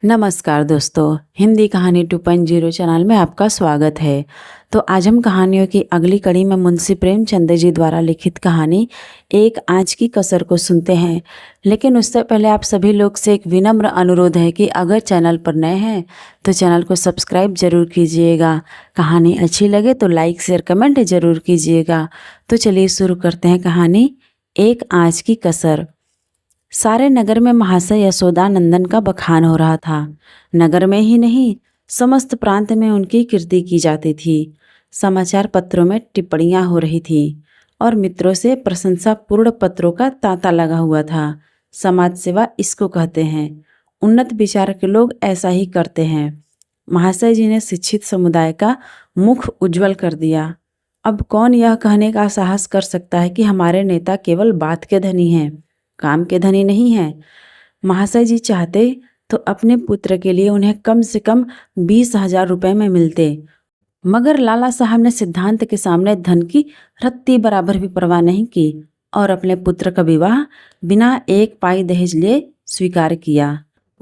नमस्कार दोस्तों, हिंदी कहानी 2.0 चैनल में आपका स्वागत है। तो आज हम कहानियों की अगली कड़ी में मुंशी प्रेमचंद जी द्वारा लिखित कहानी एक आँच की कसर को सुनते हैं। लेकिन उससे पहले आप सभी लोग से एक विनम्र अनुरोध है कि अगर चैनल पर नए हैं तो चैनल को सब्सक्राइब जरूर कीजिएगा। कहानी अच्छी लगे तो लाइक शेयर कमेंट जरूर कीजिएगा। तो चलिए शुरू करते हैं कहानी एक आँच की कसर। सारे नगर में महाशय यशोदानंदन का बखान हो रहा था। नगर में ही नहीं, समस्त प्रांत में उनकी कीर्ति की जाती थी। समाचार पत्रों में टिप्पणियां हो रही थी और मित्रों से प्रशंसापूर्ण पत्रों का तांता लगा हुआ था। समाज सेवा इसको कहते हैं। उन्नत विचार के लोग ऐसा ही करते हैं। महाशय जी ने शिक्षित समुदाय का मुख उज्जवल कर दिया। अब कौन यह कहने का साहस कर सकता है कि हमारे नेता केवल बात के धनी हैं, काम के धनी नहीं है। महाशय जी चाहते तो अपने पुत्र के लिए उन्हें कम से कम 20,000 रुपये में मिलते, मगर लाला साहब ने सिद्धांत के सामने धन की रत्ती बराबर भी परवाह नहीं की और अपने पुत्र का विवाह बिना एक पाई दहेज लिए स्वीकार किया।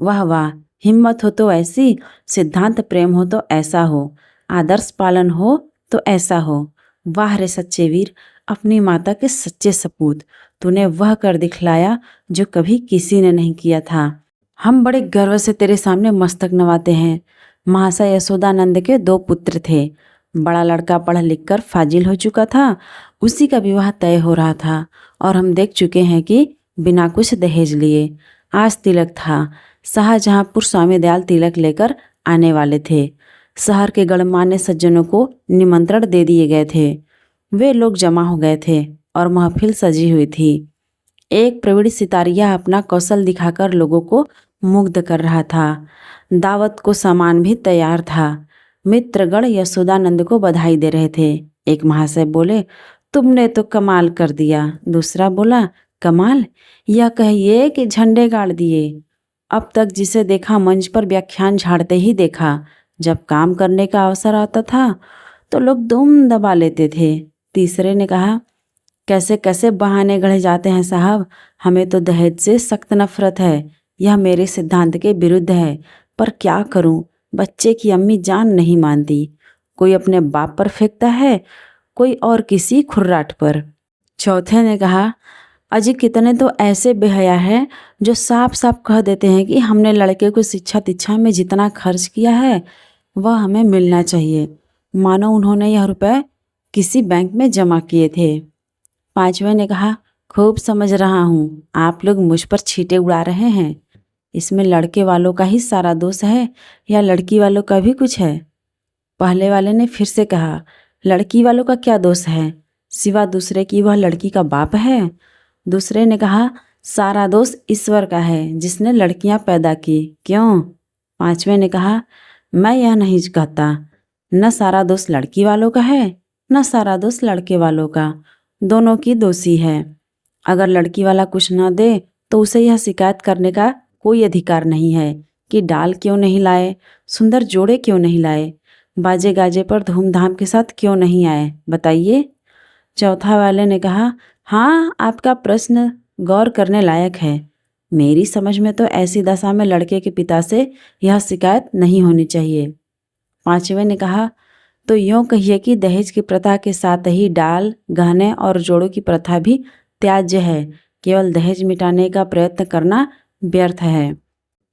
वाह वाह, हिम्मत हो तो ऐसी, सिद्धांत प्रेम हो तो ऐसा हो, आदर्श पालन हो तो ऐसा हो। वाह रे सच्चे वीर, अपनी माता के सच्चे सपूत, तूने वह कर दिखलाया जो कभी किसी ने नहीं किया था। हम बड़े गर्व से तेरे सामने मस्तक नवाते हैं। महाशय यशोदानंद के 2 पुत्र थे। बड़ा लड़का पढ़ लिख कर फाजिल हो चुका था, उसी का विवाह तय हो रहा था और हम देख चुके हैं कि बिना कुछ दहेज लिए। आज तिलक था। शाहजहांपुर स्वामी दयाल तिलक लेकर आने वाले थे। शहर के गणमान्य सज्जनों को निमंत्रण दे दिए गए थे। वे लोग जमा हो गए थे और महफिल सजी हुई थी। एक प्रवीण सितारिया अपना कौशल दिखाकर लोगों को मुग्ध कर रहा था। दावत को सामान भी तैयार था। मित्रगण यशोदानंद को बधाई दे रहे थे। एक महाशय बोले, तुमने तो कमाल कर दिया। दूसरा बोला, कमाल? यह कहिए कि झंडे गाड़ दिए। अब तक जिसे देखा मंच पर व्याख्यान झाड़ते ही देखा। जब काम करने का अवसर आता था तो लोग दुम दबा लेते थे। तीसरे ने कहा, कैसे कैसे बहाने गढ़े जाते हैं साहब, हमें तो दहेज से सख्त नफरत है। यह मेरे सिद्धांत के विरुद्ध है, पर क्या करूं, बच्चे की अम्मी जान नहीं मानती। कोई अपने बाप पर फेंकता है, कोई और किसी खुर्राट पर। चौथे ने कहा, अजी कितने तो ऐसे बेहया हैं जो साफ साफ कह देते हैं कि हमने लड़के को शिक्षा दीक्षा में जितना खर्च किया है वह हमें मिलना चाहिए, मानो उन्होंने यह रुपए किसी बैंक में जमा किए थे। पांचवें ने कहा, खूब समझ रहा हूँ, आप लोग मुझ पर छींटे उड़ा रहे हैं। इसमें लड़के वालों का ही सारा दोष है या लड़की वालों का भी कुछ है? पहले वाले ने फिर से कहा, लड़की वालों का क्या दोष है, सिवा दूसरे की वह लड़की का बाप है। दूसरे ने कहा, सारा दोष ईश्वर का है जिसने लड़कियां पैदा की, क्यों? पांचवें ने कहा, मैं यह नहीं कहता, न सारा दोष लड़की वालों का है न सारा दोष लड़के वालों का, दोनों की दोषी है। अगर लड़की वाला कुछ न दे तो उसे यह शिकायत करने का कोई अधिकार नहीं है कि डाल क्यों नहीं लाए, सुंदर जोड़े क्यों नहीं लाए, बाजे गाजे पर धूमधाम के साथ क्यों नहीं आए, बताइए। चौथा वाले ने कहा, हाँ, आपका प्रश्न गौर करने लायक है। मेरी समझ में तो ऐसी दशा में लड़के के पिता से यह शिकायत नहीं होनी चाहिए। पांचवें ने कहा, तो यूँ कहिए कि दहेज की प्रथा के साथ ही डाल, गहने और जोड़ों की प्रथा भी त्याज्य है। केवल दहेज मिटाने का प्रयत्न करना व्यर्थ है।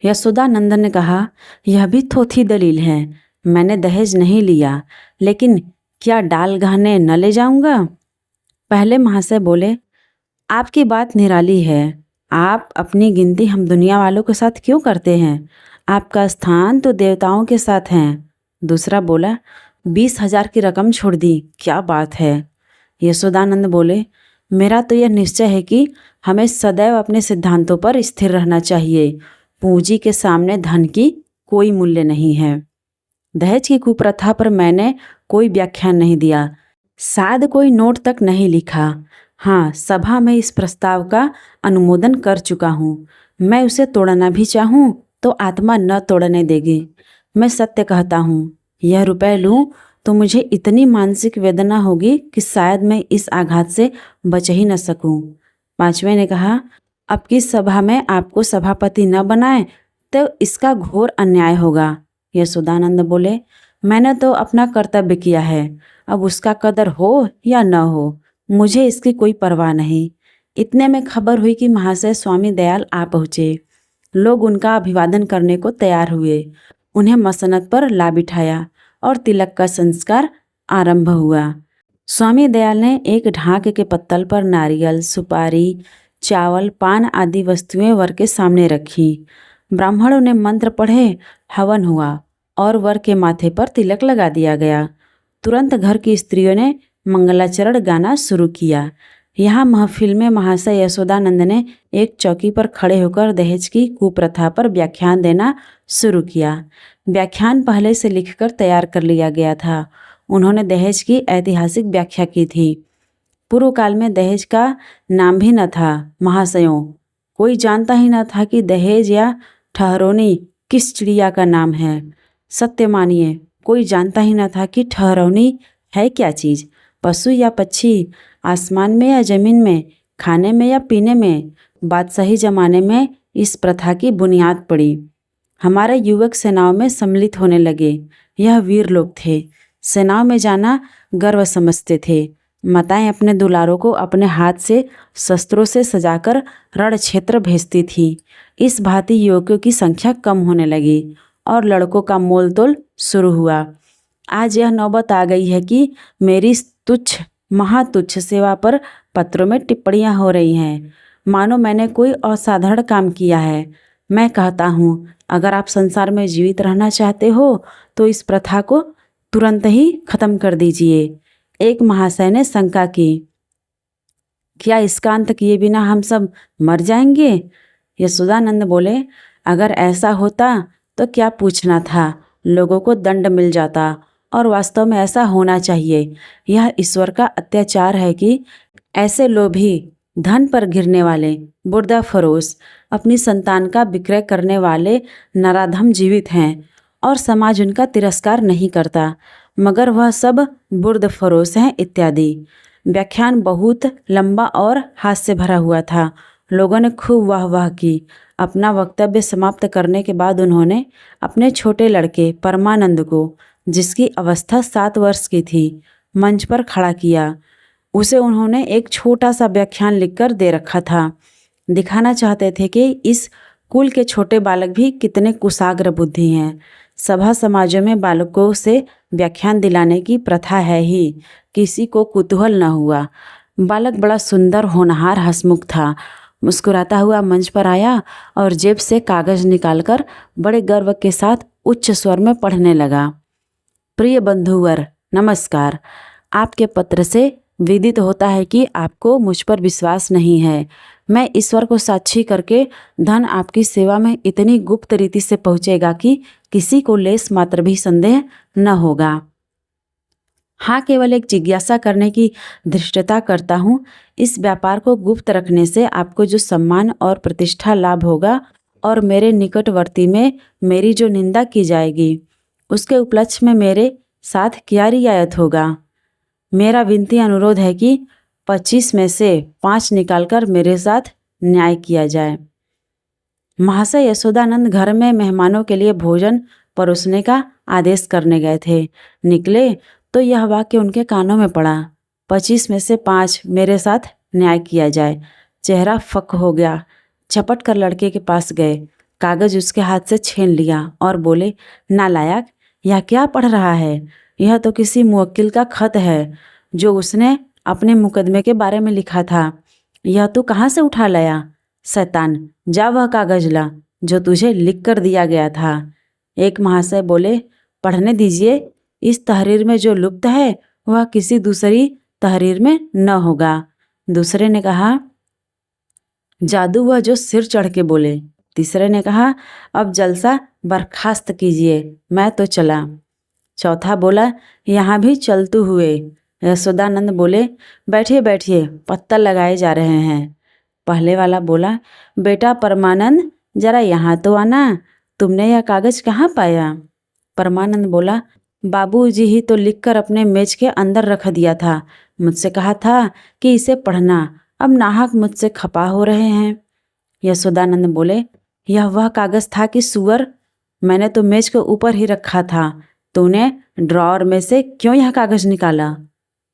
यशोदानंदन ने कहा, यह भी थोथी दलील है। मैंने दहेज नहीं लिया, लेकिन क्या डाल गहने न ले जाऊंगा? पहले महाशय बोले, आपकी बात निराली है। आप अपनी गिनती हम दुनिया वालों के साथ क्यों करते हैं? आपका स्थान तो देवताओं के साथ है। दूसरा बोला, 20,000 की रकम छोड़ दी, क्या बात है? यशोदानंद बोले, मेरा तो यह निश्चय है कि हमें सदैव अपने सिद्धांतों पर स्थिर रहना चाहिए। पूंजी के सामने धन की कोई मूल्य नहीं है। दहेज की कुप्रथा पर मैंने कोई व्याख्यान नहीं दिया, शायद कोई नोट तक नहीं लिखा। हाँ, सभा में इस प्रस्ताव का अनुमोदन कर चुका हूँ। मैं उसे तोड़ना भी चाहूँ तो आत्मा न तोड़ने देगी। मैं सत्य कहता हूँ, यह रुपए लूँ तो मुझे इतनी मानसिक वेदना होगी कि शायद मैं इस आघात से बच ही न सकूं। पांचवें ने कहा, अब की सभा में आपको सभापति न बनाए तो इसका घोर अन्याय होगा। यशोदानंद बोले, मैंने तो अपना कर्तव्य किया है, अब उसका कदर हो या न हो मुझे इसकी कोई परवाह नहीं। इतने में खबर हुई कि महाशय स्वामी दयाल आ पहुँचे। लोग उनका अभिवादन करने को तैयार हुए। उन्हें मसनद पर ला बिठाया और तिलक का संस्कार आरंभ हुआ। स्वामी दयाल ने एक ढाक के पत्तल पर नारियल, सुपारी, चावल, पान आदि वस्तुएं वर के सामने रखी। ब्राह्मणों ने मंत्र पढ़े, हवन हुआ और वर के माथे पर तिलक लगा दिया गया। तुरंत घर की स्त्रियों ने मंगलाचरण गाना शुरू किया। यहाँ महफिल में महाशय यशोदानंद ने एक चौकी पर खड़े होकर दहेज की कुप्रथा पर व्याख्यान देना शुरू किया। व्याख्यान पहले से लिखकर तैयार कर लिया गया था। उन्होंने दहेज की ऐतिहासिक व्याख्या की थी। पूर्व काल में दहेज का नाम भी न था। महाशयों, कोई जानता ही न था कि दहेज या ठहरौनी किस चिड़िया का नाम है। सत्य मानिए, कोई जानता ही न था कि ठहरौनी है क्या चीज़, पशु या पक्षी, आसमान में या जमीन में, खाने में या पीने में। बादशाही जमाने में इस प्रथा की बुनियाद पड़ी। हमारे युवक सेनाओं में सम्मिलित होने लगे। यह वीर लोग थे। सेनाओं में जाना गर्व समझते थे। माताएं अपने दुलारों को अपने हाथ से शस्त्रों से सजाकर रण क्षेत्र भेजती थी। इस भांति युवकों की संख्या कम होने लगी और लड़कों का मोल तोल शुरू हुआ। आज यह नौबत आ गई है कि मेरी तुच्छ महातुच्छ सेवा पर पत्रों में टिप्पणियां हो रही हैं, मानो मैंने कोई असाधारण काम किया है। मैं कहता हूँ, अगर आप संसार में जीवित रहना चाहते हो तो इस प्रथा को तुरंत ही खत्म कर दीजिए। एक महाशय ने शंका की, क्या इसका अंत किए बिना हम सब मर जाएंगे? यशोदानंद बोले, अगर ऐसा होता तो क्या पूछना था, लोगों को दंड मिल जाता और वास्तव में ऐसा होना चाहिए। यह ईश्वर का अत्याचार है कि ऐसे लोभी, धन पर गिरने वाले, बुर्दा फरोश, अपनी संतान का विक्रय करने वाले नराधम जीवित हैं और समाज उनका तिरस्कार नहीं करता, मगर वह सब बुर्द फरोश हैं इत्यादि। व्याख्यान बहुत लंबा और हास्य भरा हुआ था। लोगों ने खूब वाह वाह की। अपना वक्तव्य समाप्त करने के बाद उन्होंने अपने छोटे लड़के परमानंद को, जिसकी अवस्था 7 वर्ष की थी, मंच पर खड़ा किया। उसे उन्होंने एक छोटा सा व्याख्यान लिखकर दे रखा था। दिखाना चाहते थे कि इस कुल के छोटे बालक भी कितने कुशाग्र बुद्धि हैं। सभा समाजों में बालकों से व्याख्यान दिलाने की प्रथा है ही। किसी को कुतूहल न हुआ। बालक बड़ा सुंदर, होनहार, हंसमुख था। मुस्कुराता हुआ मंच पर आया और जेब से कागज निकालकर बड़े गर्व के साथ उच्च स्वर में पढ़ने लगा। प्रिय बंधुवर, नमस्कार। आपके पत्र से विदित होता है कि आपको मुझ पर विश्वास नहीं है। मैं ईश्वर को साक्षी करके धन आपकी सेवा में इतनी गुप्त रीति से पहुँचेगा कि किसी को लेस मात्र भी संदेह न होगा। हाँ, केवल एक जिज्ञासा करने की धृष्टता करता हूँ। इस व्यापार को गुप्त रखने से आपको जो सम्मान और प्रतिष्ठा लाभ होगा और मेरे निकटवर्ती में मेरी जो निंदा की जाएगी, उसके उपलक्ष्य में मेरे साथ क्या रियायत होगा। मेरा विनती अनुरोध है कि 25 में से 5 निकालकर मेरे साथ न्याय किया जाए। महाशय यशोदानंद घर में मेहमानों के लिए भोजन परोसने का आदेश करने गए थे। निकले तो यह वाक्य उनके कानों में पड़ा, 25 में से 5 मेरे साथ न्याय किया जाए। चेहरा फक हो गया। झपट कर लड़के के पास गए, कागज उसके हाथ से छीन लिया और बोले, नालायक, यह क्या पढ़ रहा है? यह तो किसी मुवक्किल का खत है जो उसने अपने मुकदमे के बारे में लिखा था। यह तू कहाँ से उठा लाया? शैतान, जा वह कागज ला जो तुझे लिख कर दिया गया था। एक महाशय बोले, पढ़ने दीजिए। इस तहरीर में जो लुप्त है वह किसी दूसरी तहरीर में न होगा। दूसरे ने कहा, जादू वह जो सिर चढ़ के बोले। तीसरे ने कहा, अब जलसा बर्खास्त कीजिए, मैं तो चला। चौथा बोला, यहाँ भी चलतू हुए। यशोदानंद बोले, बैठिए बैठिए, पत्तल लगाए जा रहे हैं। पहले वाला बोला, बेटा परमानंद, जरा यहाँ तो आना, तुमने यह कागज कहाँ पाया? परमानंद बोला, बाबूजी ही तो लिखकर अपने मेज के अंदर रख दिया था। मुझसे कहा था कि इसे पढ़ना, अब नाहक मुझसे खपा हो रहे हैं। यशोदानंद बोले, यह वह कागज़ था कि सुअर, मैंने तो मेज के ऊपर ही रखा था, तूने ड्रॉअर में से क्यों यह कागज़ निकाला?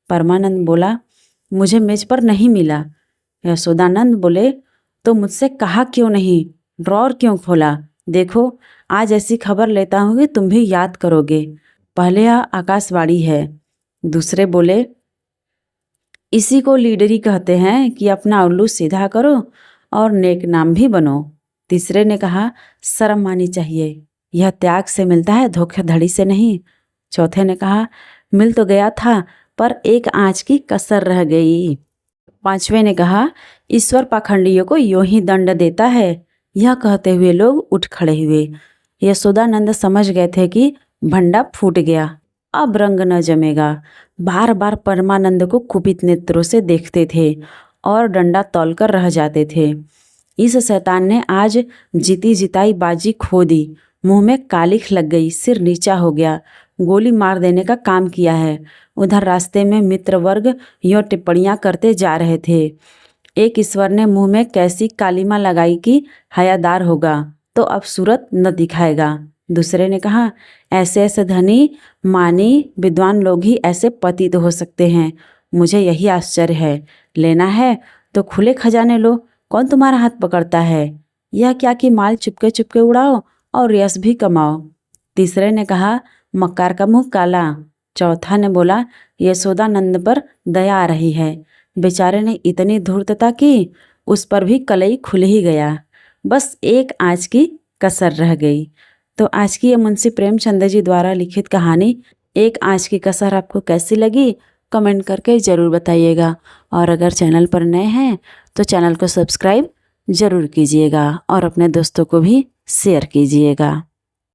परमानंद बोला, मुझे मेज पर नहीं मिला। यशोदानंद बोले, तो मुझसे कहा क्यों नहीं? ड्रॉअर क्यों खोला? देखो, आज ऐसी खबर लेता हूँ कि तुम भी याद करोगे। पहले यह आकाशवाणी है। दूसरे बोले, इसी को लीडरी कहते हैं कि अपना उल्लू सीधा करो और नेक नाम भी बनो। तीसरे ने कहा, शर्म आनी चाहिए, यह त्याग से मिलता है, धोखाधड़ी से नहीं। चौथे ने कहा, मिल तो गया था पर एक आँच की कसर रह गई। पांचवें ने कहा, ईश्वर पाखंडियों को यूं ही दंड देता है। यह कहते हुए लोग उठ खड़े हुए। यशोदानंद समझ गए थे कि भंडा फूट गया, अब रंग न जमेगा। बार बार परमानंद को कुपित नेत्रों से देखते थे और डंडा तौलकर रह जाते थे। इस शैतान ने आज जीती जिताई बाजी खो दी। मुंह में कालिख लग गई, सिर नीचा हो गया, गोली मार देने का काम किया है। उधर रास्ते में मित्र वर्ग यूँ टिप्पणियाँ करते जा रहे थे। एक ईश्वर ने मुंह में कैसी कालिमा लगाई कि हयादार होगा तो अब सूरत न दिखाएगा। दूसरे ने कहा, ऐसे ऐसे धनी मानी विद्वान लोग ही ऐसे पतित हो सकते हैं। मुझे यही आश्चर्य है। लेना है तो खुले खजाने लो, कौन तुम्हारा हाथ पकड़ता है? यह क्या कि माल चुपके चुपके उड़ाओ और यश भी कमाओ। तीसरे ने कहा, मक्कार का मुंह काला। चौथा ने बोला, यशोदानंद पर दया आ रही है, बेचारे ने इतनी धूर्तता की, उस पर भी कलई खुल ही गया, बस एक आँच की कसर रह गई। तो आज की ये मुंशी प्रेमचंद जी द्वारा लिखित कहानी एक आँच की कसर आपको कैसी लगी, कमेंट करके ज़रूर बताइएगा। और अगर चैनल पर नए हैं तो चैनल को सब्सक्राइब ज़रूर कीजिएगा और अपने दोस्तों को भी शेयर कीजिएगा।